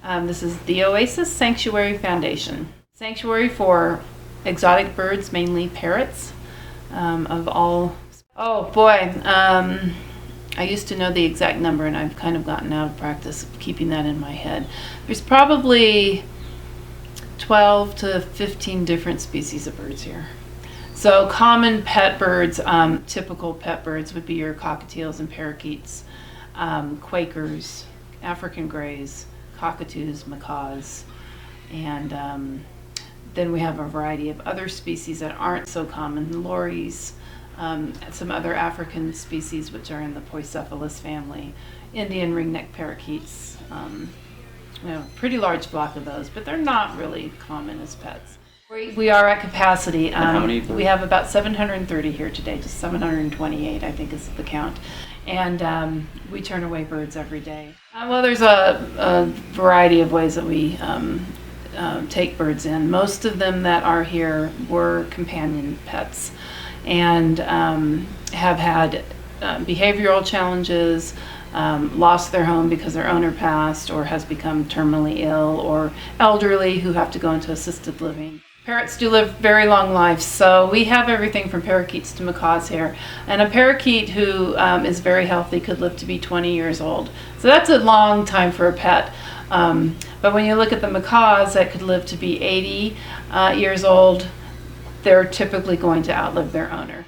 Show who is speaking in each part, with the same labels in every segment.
Speaker 1: This is the Oasis Sanctuary Foundation. Sanctuary for exotic birds, mainly parrots, of all. Oh boy, I used to know the exact number, and I've kind of gotten out of practice of keeping that in my head. There's probably 12 to 15 different species of birds here. So common pet birds, typical pet birds would be your cockatiels and parakeets, quakers, African greys, cockatoos, macaws, and then we have a variety of other species that aren't so common, lories, some other African species which are in the Poicephalus family, Indian ringneck parakeets. We have a pretty large flock of those, but they're not really common as pets. We are at capacity.
Speaker 2: How many?
Speaker 1: We have about 730 here today, just 728 I think is the count. And we turn away birds every day. Well, there's a variety of ways that we take birds in. Most of them that are here were companion pets and have had behavioral challenges, lost their home because their owner passed or has become terminally ill, or elderly who have to go into assisted living. Parrots do live very long lives, so we have everything from parakeets to macaws here. And a parakeet who is very healthy could live to be 20 years old. So that's a long time for a pet. But when you look at the macaws that could live to be 80 years old, they're typically going to outlive their owner.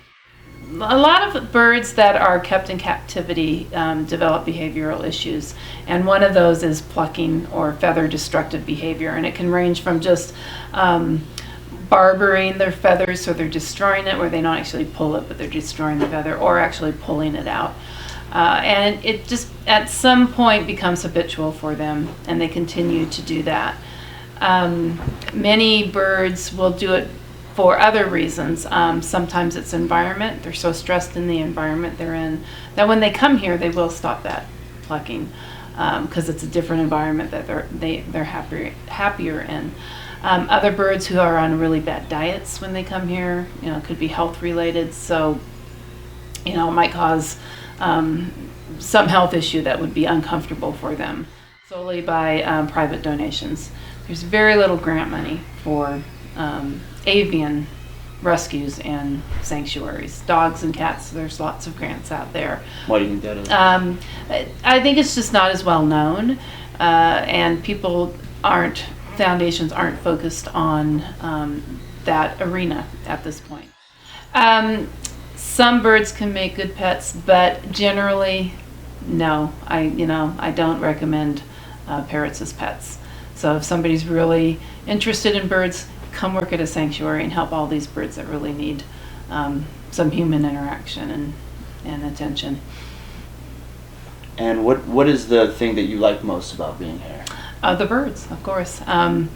Speaker 1: A lot of birds that are kept in captivity develop behavioral issues, and one of those is plucking or feather destructive behavior, and it can range from just barbering their feathers, so they're destroying it, where they don't actually pull it, but they're destroying the feather, or actually pulling it out. And it just at some point becomes habitual for them, and they continue to do that. Many birds will do it for other reasons. Sometimes it's environment. They're so stressed in the environment they're in that when they come here, they will stop that plucking because it's a different environment that they're happier in. Other birds who are on really bad diets when they come here, could be health related. So, it might cause some health issue that would be uncomfortable for them solely by private donations. There's very little grant money for avian rescues and sanctuaries. Dogs and cats, there's lots of grants out there.
Speaker 2: Why do you think that is?
Speaker 1: I think it's just not as well known, and foundations aren't focused on that arena at this point. Some birds can make good pets, but generally, no. I don't recommend parrots as pets. So if somebody's really interested in birds, come work at a sanctuary and help all these birds that really need some human interaction and attention.
Speaker 2: And what is the thing that you like most about being here?
Speaker 1: The birds, of course. I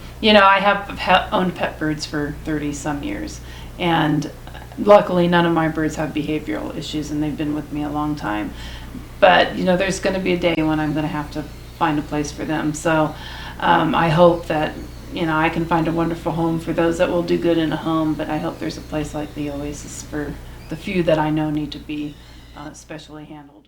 Speaker 1: have owned pet birds for 30-some years, and luckily none of my birds have behavioral issues, and they've been with me a long time. But, there's going to be a day when I'm going to have to find a place for them. So I hope that, I can find a wonderful home for those that will do good in a home, but I hope there's a place like the Oasis for the few that I know need to be specially handled.